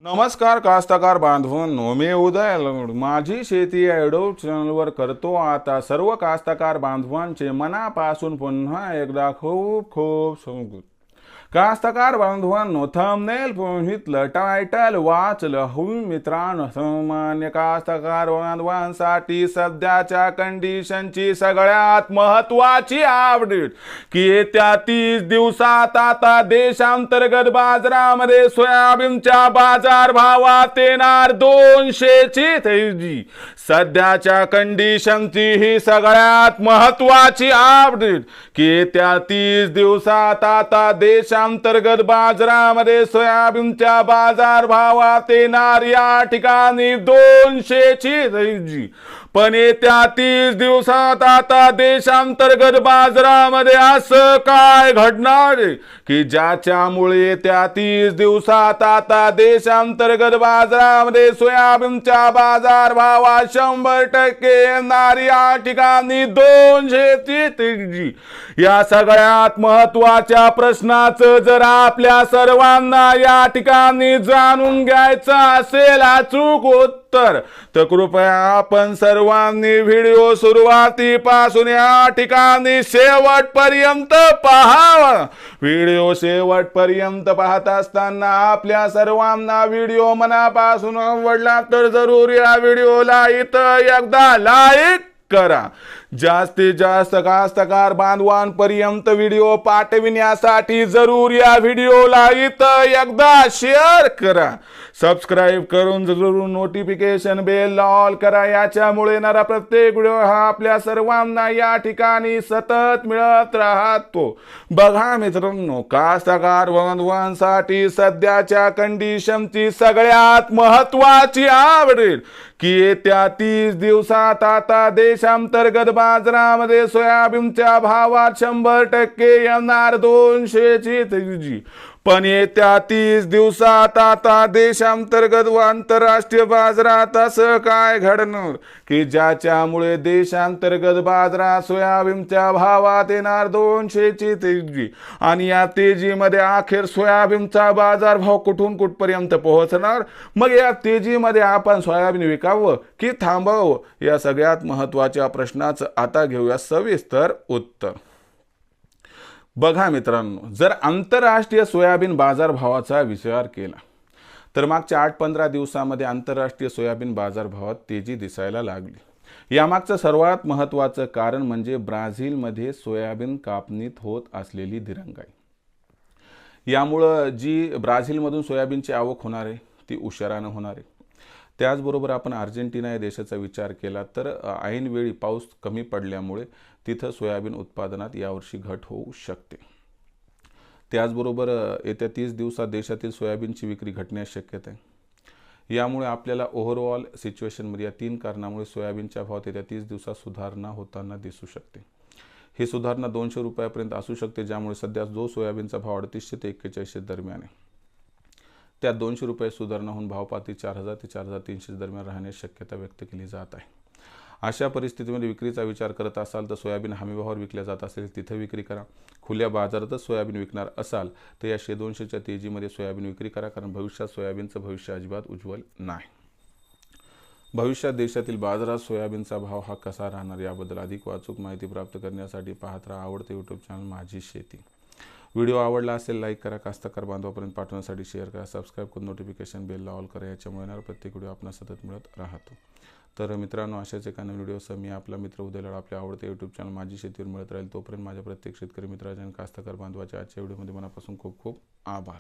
नमस्कार कास्तकार बांधवांनो, मी उदय लंगड माझी शेती या युट्यूब चॅनलवर करतो आता सर्व कास्तकार बांधवांचे मनापासून पुन्हा एकदा खूप खूप स्वागत. कास्तकार बांधवांनो, थंबनेल पाहिलं, टायटल वाचलं, मित्रांनो, सामान्य कास्तकार बांधवांसाठी सध्याच्या कंडिशनची सगळ्यात महत्वाची अपडेट की येत्या 30 दिवसात आता देशांतर्गत बाजारामध्ये सोयाबीनच्या बाजार भावात येणार 200 ची तेजी. सध्याच्या कंडिशनची ही सगळ्यात महत्वाची अपडेट की येत्या 30 दिवसात आता देशांतर्गत बाजारामध्ये सोयाबीनच्या बाजार भावात येणार या ठिकाणी 200 ची तेजी. पण येत्या 30 दिवसात आता देशांतर्गत बाजारामध्ये असं काय घडणार की ज्याच्यामुळे येत्या 30 दिवसात आता देशांतर्गत बाजारामध्ये सोयाबीनच्या बाजार भावात 100% येणार या ठिकाणी 200 ची तेजी. या सगळ्यात महत्वाच्या प्रश्नाचं जर आपल्या सर्वांना या ठिकाणी जाणून घ्यायचं असेल अचूक उत्तर, तर कृपया आपण सर्वांनी व्हिडिओ सुरुवातीपासून या ठिकाणी शेवटपर्यंत पाहावा. व्हिडिओ शेवटपर्यंत पाहत असताना आपल्या सर्वांना व्हिडिओ मनापासून आवडला तर जरूर या व्हिडिओला इथं एकदा लाईक करा. जास्तीत जास्त कास्तकार बांधवांपर्यंत व्हिडिओ पाठविण्यासाठी जरूर या व्हिडिओला इथं एकदा शेअर करा. सबस्क्राईब करून जरूर नोटिफिकेशन बेल ऑल करा. याच्यामुळे येणारा प्रत्येक व्हिडिओ हा आपल्या सर्वांना या ठिकाणी सतत मिळत राहतो. बघा मित्रांनो, कास्तकार बांधवांसाठी सध्याच्या कंडिशनची सगळ्यात महत्वाची अपडेट की येत्या 30 दिवसात आता देशांतर्गत बाजारामध्ये सोयाबीनच्या भावात 100% येणार 200 ची तेजी. पण येत्या 30 दिवसात आता देशांतर्गत व आंतरराष्ट्रीय बाजारात असं काय घडणार की ज्याच्यामुळे देशांतर्गत बाजारात सोयाबीनच्या भावात येणार 200 ची तेजी. आणि या तेजीमध्ये अखेर सोयाबीनचा बाजार भाव कुठून कुठपर्यंत पोहोचणार, मग या तेजीमध्ये आपण सोयाबीन विकावं की थांबवावं, या सगळ्यात महत्वाच्या प्रश्नाचं आता घेऊया सविस्तर उत्तर. बघा मित्रांनो, जर आंतरराष्ट्रीय सोयाबीन बाजार भावाचा विचार केला तर मागच्या 8-15 दिवसामध्ये आंतरराष्ट्रीय सोयाबीन बाजार भावात तेजी दिसायला लागली. यामागचं सर्वात महत्त्वाचं कारण म्हणजे ब्राझीलमध्ये सोयाबीन कापणीत होत असलेली दिरंगाई. यामुळं जी ब्राझीलमधून सोयाबीनची आवक होणार आहे ती उशिरानं होणार आहे. त्याचबरोबर आपण अर्जेंटिना या देशाचा विचार केला तर ऐनवेळी पाऊस कमी पडल्यामुळे तिथं सोयाबीन उत्पादनात यावर्षी घट होऊ शकते. त्याचबरोबर येत्या 30 दिवसात देशातील सोयाबीनची विक्री घटण्याची शक्यता आहे. यामुळे आपल्याला ओव्हरऑल सिच्युएशनमध्ये या 3 कारणामुळे सोयाबीनच्या भावात येत्या 30 दिवसात सुधारणा होताना दिसू शकते. ही सुधारणा 200 रुपयापर्यंत असू शकते, ज्यामुळे सध्या जो सोयाबीनचा भाव 3800 ते 4100 दरम्यान आहे त्यात 200 रुपये सुधारणा होऊन भाव पातळी 4000 ते 4300 दरम्यान राहण्याची शक्यता व्यक्त केली जात आहे. अशा परिस्थितीमध्ये विक्रीचा विचार करत असाल तर सोयाबीन हमीभावावर विकल्या जात असेल तिथे विक्री करा. खुल्या बाजारातच सोयाबीन विकणार असाल तर या 100-200च्या तेजीमध्ये सोयाबीन विक्री करा, कारण भविष्यात सोयाबीनचं भविष्य अजिबात उज्ज्वल नाही. भविष्यात देशातील बाजारात सोयाबीनचा भाव हा कसा राहणार याबद्दल अधिक वाचूक माहिती प्राप्त करण्यासाठी पाहत राहा आवडते यूट्यूब चॅनल माझी शेती. व्हिडिओ आवडला असेल लाईक करा, कास्तकार बांधवापर्यंत पाठवण्यासाठी शेअर करा, सबस्क्राईब करून नोटिफिकेशन बेलला ऑल करा. याच्यामुळे येणारा प्रत्येक व्हिडिओ आपल्याला सतत मिळत राहतो. तर मित्रांनो, अशाच एका नवीन व्हिडिओसह मी आपला मित्र उदय लंगड आपल्या आवडते यूट्यूब चॅनल माझी शेतीवर मिळत राहील. तोपर्यंत माझ्या प्रत्येक शेतकरी मित्राच्या आणि कास्तकार बांधवाच्या आजच्या व्हिडिओमध्ये मनापासून खूप खूप आभार.